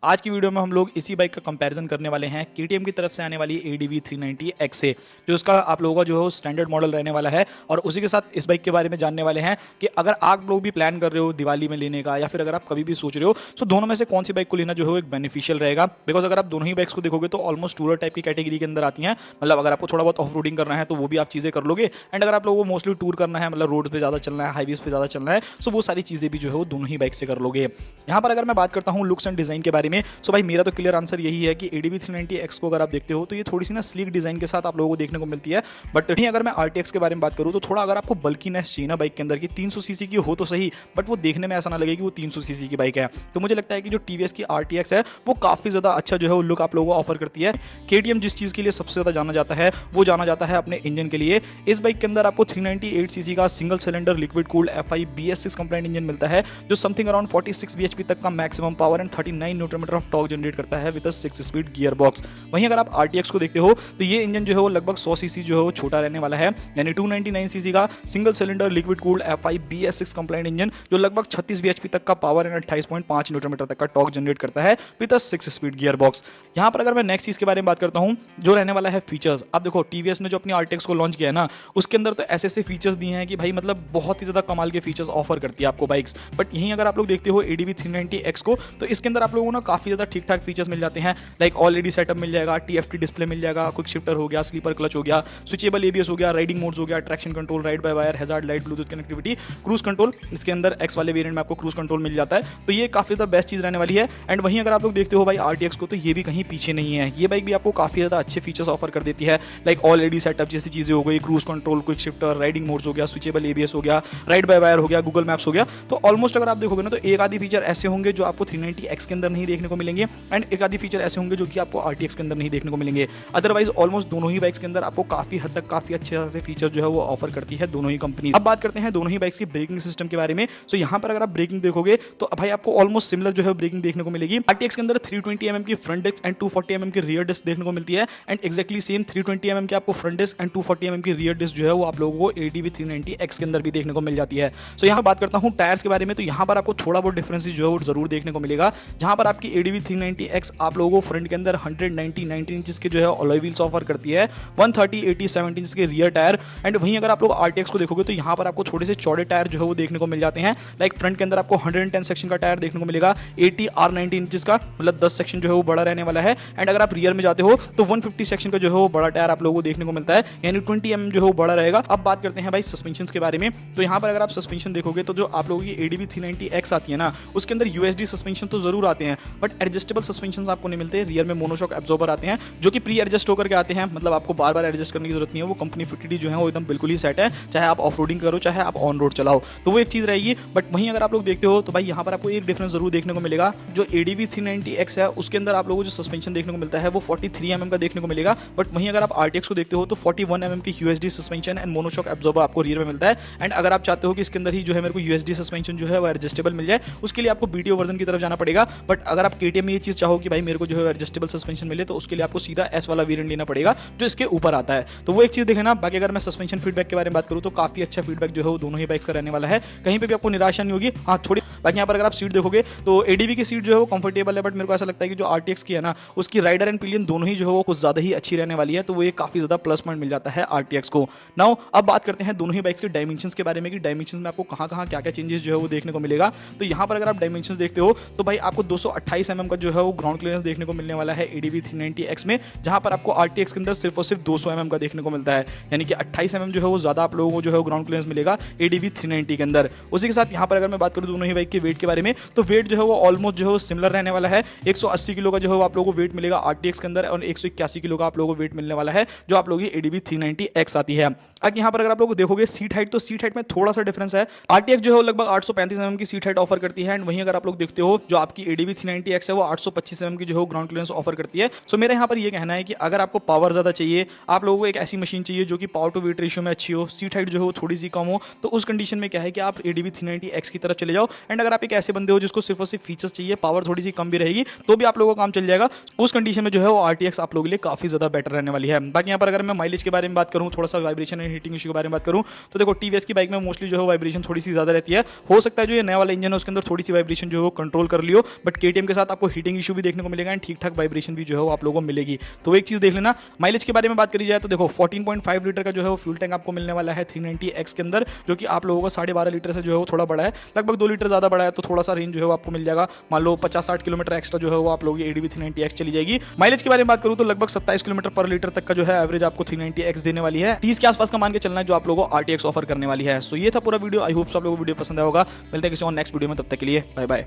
आज की वीडियो में हम लोग इसी बाइक का कंपैरिजन करने वाले हैं केटीएम की तरफ से आने वाली ADV 390X से, जो उसका आप लोगों का जो है स्टैंडर्ड मॉडल रहने वाला है। और उसी के साथ इस बाइक के बारे में जानने वाले हैं कि अगर आप लोग भी प्लान कर रहे हो दिवाली में लेने का, या फिर अगर आप कभी भी सोच रहे हो, तो दोनों में से कौन सी बाइक को लेना जो है एक बेनिफिशियल रहेगा। बिकॉज अगर आप दोनों ही बाइक्स को देखोगे तो ऑलमोस्ट टूरर टाइप की कैटेगरी के अंदर आती हैं। मतलब अगर आपको थोड़ा बहुत ऑफ रोडिंग करना है तो वो भी आप चीज़ें कर लोगे, एंड अगर आप लोगों को मोस्टली टूर करना है, मतलब रोड पर ज़्यादा चलना है, हाईवेज पर ज़्यादा चलना है, तो वो सारी चीज़ें भी जो है वो दोनों ही बाइक से कर लोगे। यहाँ पर अगर मैं बात करता हूँ लुक्स एंड डिज़ाइन के बारे में, सो भाई मेरा तो क्लियर आंसर यही है कि ADV 390X को अगर आप देखते हो तो ये थोड़ी सी ना स्लीक डिजाइन के साथ आप लोगों को देखने को मिलती है। बट नहीं, अगर मैं RTX के बारे में बात करूँ तो थोड़ा अगर आपको बल्कीनेस चाहिए ना बाइक के अंदर की, 300 सीसी की हो तो सही, बट वो देखने में ऐसा ना लगे कि वो 300 सीसी की बाइक है। तो मुझे लगता है कि जो TVS की RTX है वो काफ़ी ज़्यादा अच्छा जो है वो लुक आप लोगों को ऑफर करती है। KTM जिस चीज़ के लिए सबसे ज़्यादा जाना जाता है वो जाना जाता है अपने इंजन के लिए। इस बाइक के अंदर आपको 398 सीसी का single cylinder liquid cooled FI BS6 complaint engine मिलता है, जो समथिंग अराउंड 46 bhp तक का maximum power and 39 Newton metre of torque generate करता है with a 6 speed gear box. वहीं अगर आप RTX को देखते हो तो ये इंजन जो है वो लगभग 100 सीसी जो है वो छोटा रहने वाला है, यानी 299 सीसी का single cylinder liquid cooled FI BS6 complaint engine, जो लगभग 36 bhp तक का पावर एंड 28.5 न्यूटन मीटर तक का टॉर्क जनरेट करता है with a 6 speed gear box. यहाँ पर अगर मैं नेक्स्ट चीज़ के बारे में बात करता हूँ जो रहने वाला है फीचर्स। अब देखो TVS ने जो अपनी RTX को लॉन्च किया है ना, उसके अंदर तो ऐसे ऐसे फीचर्स दिए हैं कि भाई मतलब बहुत ही ज़्यादा कमाल के फीचर्स ऑफर करती है आपको बाइक्स। बट यहीं अगर आप लोग देखते हो ADV 390X को, तो इसके अंदर आप लोगों को ना काफ़ी ज़्यादा ठीक ठाक फीचर्स मिल जाते हैं। लाइक ऑलरेडी सेटअप मिल जाएगा, TFT डिस्प्ले मिल जाएगा, क्विक शिफ्टर हो गया, स्लीपर क्लच हो गया, स्विचेबल ABS हो गया, राइडिंग मोड्स हो गया, traction control, ride by wire, hazard light, Bluetooth connectivity, cruise control. इसके अंदर X वाले वेरिएंट में आपको क्रूज कंट्रोल मिल जाता है, तो ये काफ़ी ज़्यादा बेस्ट चीज़ रहने वाली है। एंड वहीं अगर आप लोग देखते हो भाई RTX को, तो ये भी कहीं पीछे नहीं है। ये बाइक भी आपको काफ़ी ज़्यादा अच्छे फीचर्स ऑफर कर देती है, लाइक ऑलरेडी सेटअप जैसी चीज़ें हो गई, cruise control, quick shifter, riding modes हो गया, स्विचेबल ABS हो गया, राइड बाय वायर हो गया, गूगल मैप्स हो गया। तो ऑलमोस्ट अगर आप देखोगे ना तो एक आधी फीचर ऐसे होंगे जो आपको 390X के अंदर नहीं देखने को मिलेंगे, एंड एक आधी फीचर ऐसे होंगे जो कि आपको RTX के अंदर नहीं देखने को मिलेंगे। अदरवाइज ऑलमोस्ट दोनों ही बाइक्स के अंदर आपको काफ़ी हद तक काफ़ी अच्छे से फीचर जो है वो ऑफर करती है दोनों ही कंपनी। अब बात करते हैं दोनों ही बाइक्स की ब्रेकिंग सिस्टम के बारे में। सो यहाँ पर अगर आप ब्रेकिंग देखोगे तो भाई आपको ऑलमोस्ट सिमिलर जो है ब्रेकिंग देखने को मिलेगी। RTX के अंदर 320 mm की फ्रंट डिस्क एंड 240 mm की रियर डिस्क देखने को मिलती है, एंड एक्जैक्टली सेम 320 mm की आपको फ्रंट डिस्क एंड 240 mm की रियर डिस्क जो है वो आप लोगों को ADV 390X के अंदर भी देखने को मिल जाती है। सो यहाँ बात करता हूँ टायर्स के बारे में, तो यहाँ पर आपको थोड़ा बहुत डिफरेंस जो है वो जरूर देखने को मिलेगा। जहाँ पर आपकी ADV 390X आप लोगों को फ्रंट के अंदर 190-19 इंचेस के जो है अलॉय व्हील्स ऑफर करती है, 130-80-70 इंच के रियर टायर। एंड वहीं अगर आप लोग RTX को देखोगे तो यहाँ पर आपको थोड़े से चौड़े टायर जो है वो देखने को मिल जाते हैं। लाइक फ्रंट के अंदर आपको 110 सेक्शन का टायर देखने को मिलेगा, 80R90 इंचेस का, मतलब 10 सेक्शन जो है वो बड़ा रहने वाला है। एंड अगर आप रियर में जाते हो तो 150 सेक्शन का जो है वो बड़ा टायर आप लोगों को देखने को मिलता है, यानी 20 mm जो है वो बड़ा रहेगा। अब बात करते हैं भाई सस्पेंशन के बारे में, तो यहाँ पर अगर आप सस्पेंशन देखोगे तो जो आप लोगों की ADV 390X आती है ना, उसके अंदर USD सस्पेंशन तो जरूर आते हैं, बट एडजस्टेबल सस्पेंशन आपको नहीं मिलते। रियर में मोनोशॉक एब्जॉर्बर आते हैं जो कि प्री एडजस्ट होकर के आते हैं, मतलब आपको बार बार एडजस्ट करने की जरूरत नहीं है। वो कंपनी फिटेड जो है वो एकदम बिल्कुल ही सेट है, चाहे आप ऑफ रोडिंग करो चाहे आप ऑन रोड चलाओ, तो वो एक चीज़ रहेगी। बट वहीं अगर आप लोग देखते हो तो भाई यहाँ पर आपको एक डिफरेंस जरूर देखने को मिलेगा। जो ADV 390X है उसके अंदर आप लोगों को जो सस्पेंशन देखने को मिलता है वो 43 mm का देखने को मिलेगा, बट वहीं अगर आप RTX को देखते हो तो 41 mm की USD suspension and monoshock absorber आपको रियर में मिलता है। एंड अगर आप चाहते हो कि इसके अंदर ही जो है मेरे को USD सस्पेंशन जो है वो एडजस्टेबल मिल जाए, उसके लिए आपको BTO वर्जन की तरफ जाना पड़ेगा। बट अगर आप KTM में ये चीज़ चाहो कि भाई मेरे को जो है एडजस्टेबल सस्पेंशन मिले, तो उसके लिए आपको सीधा S वाला वेरिएंट लेना पड़ेगा जो इसके ऊपर आता है। तो वो एक चीज़ देख लेना। बाकी अगर मैं सस्पेंशन फीडबैक के बारे में बात करूँ तो काफ़ी अच्छा फीडबैक जो है वो दोनों ही बाइक्स का रहने वाला है, कहीं पे भी आपको निराशा नहीं होगी। हाँ थोड़ी बाकी यहाँ पर अगर आप सीट देखोगे तो ADV की सीट जो है वो कंफर्टेबल है, बट मेरे को ऐसा लगता है कि जो RTX की है ना उसकी राइडर एंड पिलियन दोनों ही जो है वो कुछ ज़्यादा ही अच्छी रहने वाली है, तो वो एक काफ़ी ज़्यादा प्लस पॉइंट मिल जाता है RTX को। नाउ अब बात करते हैं दोनों ही बाइक्स के डायमेंशंस के बारे में कि डायमेंशंस में आपको कहाँ कहाँ क्या क्या चेंजेस जो है वो देखने को मिलेगा। तो यहाँ पर अगर आप डायमेंशंस देखते हो तो भाई आपको 228 mm का जो है वो ग्राउंड क्लियरेंस देखने को मिलने वाला है ADV 390X में, जहाँ पर आपको RTX के अंदर सिर्फ और सिर्फ 200 mm का देखने को मिलता है, यानी कि 28 mm जो है वो ज़्यादा आप लोगों को जो है ग्राउंड क्लियरेंस मिलेगा ADV 390 के अंदर। उसी के साथ यहाँ पर अगर मैं बात करूँ दोनों ही बाइक के वेट के बारे में, तो वेट जो है वो ऑलमोस्ट जो है सिमिलर रहने वाला है। 180 किलो का जो है वो आप लोगों को वेट मिलेगा RTX के अंदर, और 181 किलो का आप लोगों को वेट मिलने वाला है जो आप लोगों की ADV 390X आती है। अब यहाँ पर अगर आप लोग देखोगे सीट हाइट, तो सीट हाइट में थोड़ा सा डिफरेंस है। RTX जो है लगभग 835 mm की सीट हाइट ऑफर करती है, एंड वहीं अगर आप लोग देखते हो जो आपकी ADV 390X है वो 825 mm की जो है ग्राउंड क्लियरेंस ऑफर करती है। सो मेरा यहाँ पर ये कहना है कि अगर आपको पावर ज़्यादा चाहिए, आप लोगों को एक ऐसी मशीन चाहिए जो कि पावर टू वेट रेशियो में अच्छी हो, सीट हाइट जो है वो थोड़ी सी कम हो, तो उस कंडीशन में क्या है कि आप ADV 390X की तरफ चले जाओ। एंड एंड अगर आप एक ऐसे बंदे हो जिसको सिर्फ और सिर्फ फीचर्स चाहिए, पावर थोड़ी सी कम भी रहेगी तो भी आप लोगों का काम चल जाएगा, उस कंडीशन में जो है वो RTX आप लोगों के लिए काफी ज्यादा बेटर रहने वाली है। बाकी यहाँ पर अगर मैं माइलेज के बारे में बात करूँ, थोड़ा सा वाइब्रेशन एंड हीटिंग इशू के बारे में बात करूँ, तो देखो TVS की बाइक में मोस्टली जो है वाइब्रेशन थोड़ी सी ज्यादा रहती है। हो सकता है जो ये नया वाला इंजन है उसके अंदर थोड़ी सी वाइब्रेशन जो है वो कंट्रोल कर लियो, बट KTM के साथ आपको हीटिंग इशू भी देखने को मिलेगा एंड ठीक ठाक वाइब्रेशन भी जो है वो आप लोगों को मिलेगी। तो एक चीज देख लेना। माइलेज के बारे में बात करी जाए तो देखो 14.5 लीटर का जो है वो फ्यूल टैंक आपको मिलने वाला है 390X के अंदर, जो कि आप लोगों को 12.5 लीटर से जो है वो थोड़ा बड़ा है, लगभग 2 लीटर ज्यादा बड़ा है, तो थोड़ा सा रेंज जो है वो आपको मिल जाएगा। मान लो 50-60 किलोमीटर एक्स्ट्रा जो है वो आप लोगों की ADV 390X चली जाएगी। माइलेज के बारे में बात करूं तो लगभग 27 किलोमीटर पर लीटर तक का जो है एवरेज आपको 390X देने वाली है। 30 के आसपास का मान के चलना है जो आप लोगों को RTX ऑफर करने वाली है। सो ये था पूरा वीडियो। आई होप आप लोगों को वीडियो पसंद आया होगा। मिलते हैं किसी और नेक्स्ट वीडियो में, तब तक के लिए बाय बाय।